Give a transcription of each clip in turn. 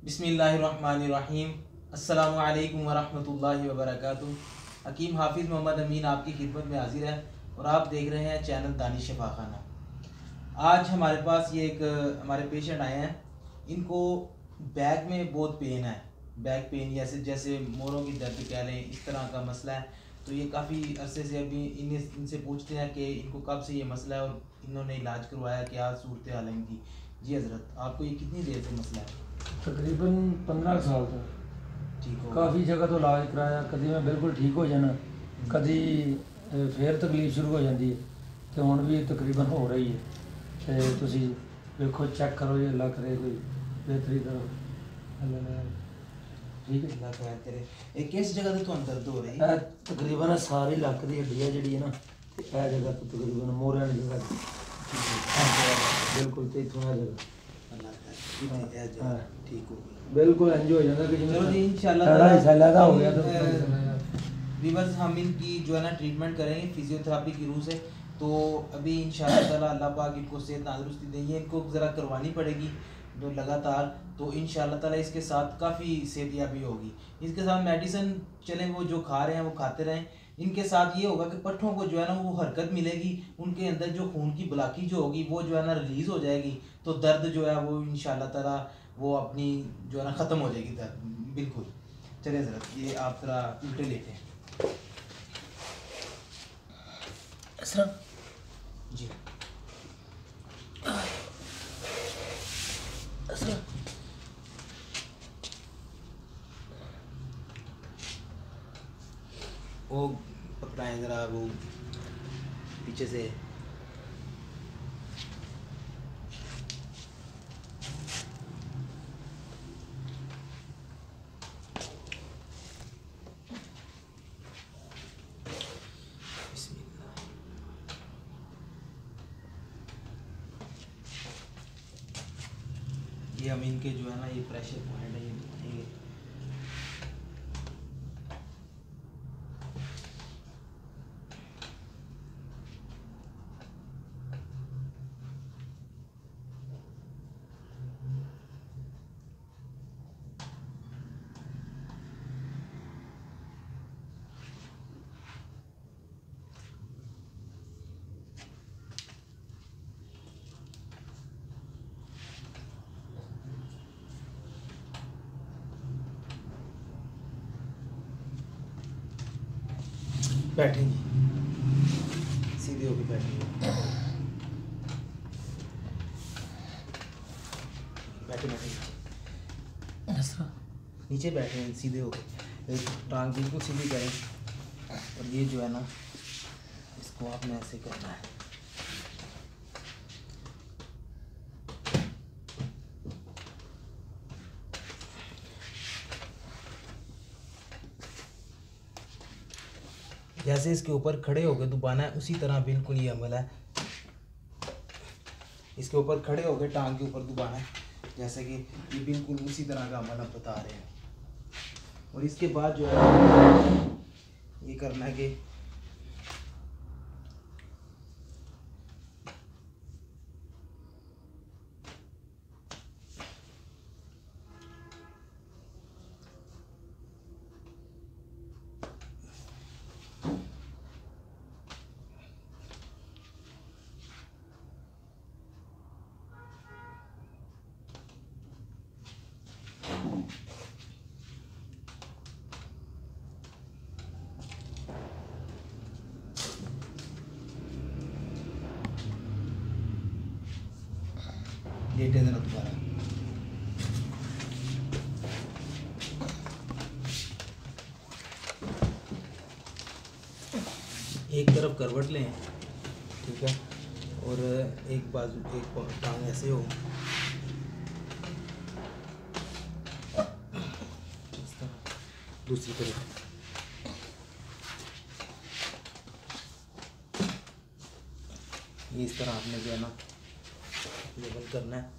बिस्मिल्लाहिर्रहमानिर्रहीम। अस्सलामु अलैकुम वरहमतुल्लाहि वबरकातुहू। हकीम हाफिज़ मोहम्मद अमीन आपकी खिदमत में हाजिर है और आप देख रहे हैं चैनल दानिश शफाखाना। आज हमारे पास ये एक हमारे पेशेंट आए हैं। इनको बैक में बहुत पेन है, बैक पेन जैसे जैसे मोरों की दर्द कह लें, इस तरह का मसला है। तो ये काफ़ी अरसे से अभी इनसे पूछते हैं कि इनको कब से ये मसला है और इन्होंने इलाज करवाया, क्या सूरत हाल है इनकी। जी हज़रत, आपको ये कितनी देर से मसला है? तकरीबन 15 साल तक ठीक हो काफ़ी जगह तो इलाज कराया, कभी मैं बिल्कुल ठीक हो जाना, कभी फिर तकलीफ शुरू हो जाती है। तो हुण भी तकरीबन हो रही है। तो तुसी देखो, चेक करो, ये अल्लाह करे कोई बेहतरी करो। अल्लाह ठीक है। अल्लाह खैर करे। एक किस जगह से तुहानू दर्द हो रही है? तकरीबन सारी लक्क की हड्डी है जी ना, यह जगह तो तकरीबन मोरिया की जगह बिल्कुल, तो इतों यह जगह ठीक हो गई बिल्कुल इंज हो जाता कि चलो जी, इंशाल्लाह हो गया। तो वीवर्स, हम इनकी जो है ना ट्रीटमेंट करेंगे फिजियोथेरेपी की रूह से। तो अभी इंशाल्लाह ताला अल्लाह पाक इनको सेहत तंदुरुस्ती देंगे। इनको ज़रा करवानी पड़ेगी तो लगातार, तो इंशाल्लाह ताला इसके साथ काफ़ी सेहतयाबी होगी। इसके साथ मेडिसिन चलें, वो जो खा रहे हैं वो खाते रहें। इनके साथ ये होगा कि पट्ठों को जो है ना वो हरकत मिलेगी, उनके अंदर जो खून की ब्लाकी जो होगी वो जो है ना रिलीज़ हो जाएगी। तो दर्द जो है वो इंशाल्लाह ताला वो अपनी जो है ना ख़त्म हो जाएगी दर्द बिल्कुल। चलिए ज़रा ये आप ज़रा उल्टे लेते हैं सर जी। सर वो पकड़ाएं ज़रा, वो पीछे से। ये हम इनके जो है ना ये प्रेशर पॉइंट है, ये बताएंगे। बैठेंगे सीधे होके बैठेंगे, बैठे बैठे सर नीचे बैठे हैं सीधे होके, टांग बिल्कुल सीधी करें। और ये जो है ना इसको आपने ऐसे करना है। जैसे इसके ऊपर खड़े होकर दबाना है उसी तरह बिल्कुल ये अमल है। इसके ऊपर खड़े होकर टांग के ऊपर दबाना है, जैसे कि ये बिल्कुल उसी तरह का अमल आप बता रहे हैं। और इसके बाद जो है ये करना है कि लेटे ज़रा दोबारा। एक तरफ करवट लें, ठीक है, और एक बाजू एक टांग ऐसे हो, इस तरह दूसरी तरफ। ये इस तरह आपने जो है ना लेवल करना है।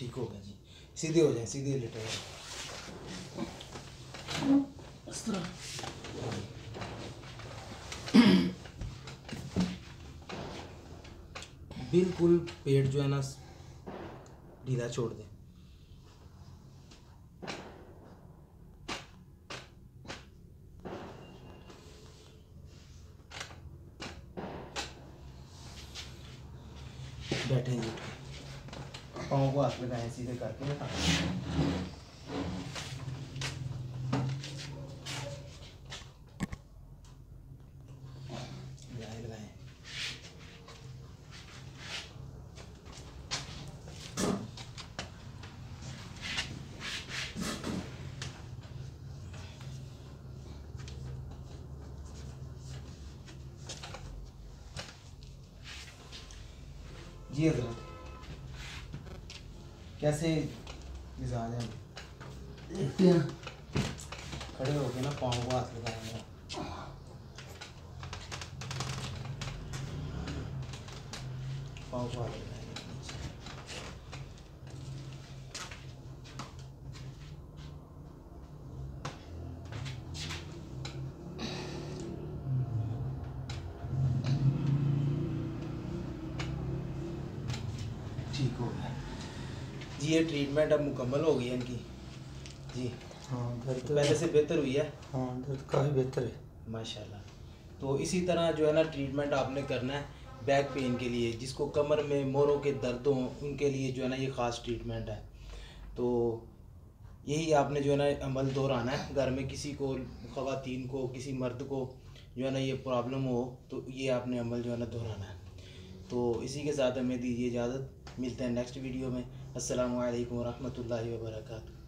ठीक हो गया जी। सीधे हो जाए, सीधे लेटे हो इस तरह। बिल्कुल पेट जो है ना ढीला छोड़ दे। बैठे जी, पाँव को हाथ लगाएं सीधे करके बैठा। लगाएं। जी हजरत, कैसे मिजाज है? देखते हैं। खड़े होके ना पाँव को हाथ लगाएंगे। पाँव को हाथ लगाएंगे नीचे। ठीक हो गया जी। ये ट्रीटमेंट अब मुकम्मल हो गई है इनकी जी। हाँ दर्द पहले से बेहतर हुई है हाँ दर्द काफ़ी बेहतर है माशाल्लाह। तो इसी तरह जो है ना ट्रीटमेंट आपने करना है बैक पेन के लिए, जिसको कमर में मोरों के दर्द हों उनके लिए जो है ना ये ख़ास ट्रीटमेंट है। तो यही आपने जो है ना अमल दोहराना है घर में। किसी को, ख़वातीन को, किसी मर्द को जो है ना ये प्रॉब्लम हो तो ये आपने अमल जो है ना दोहराना है। तो इसी के साथ हमें दीजिए इजाज़त, मिलते हैं नेक्स्ट वीडियो में। अस्सलामु अलैकुम वरहमतुल्लाहि वबरकातुहू।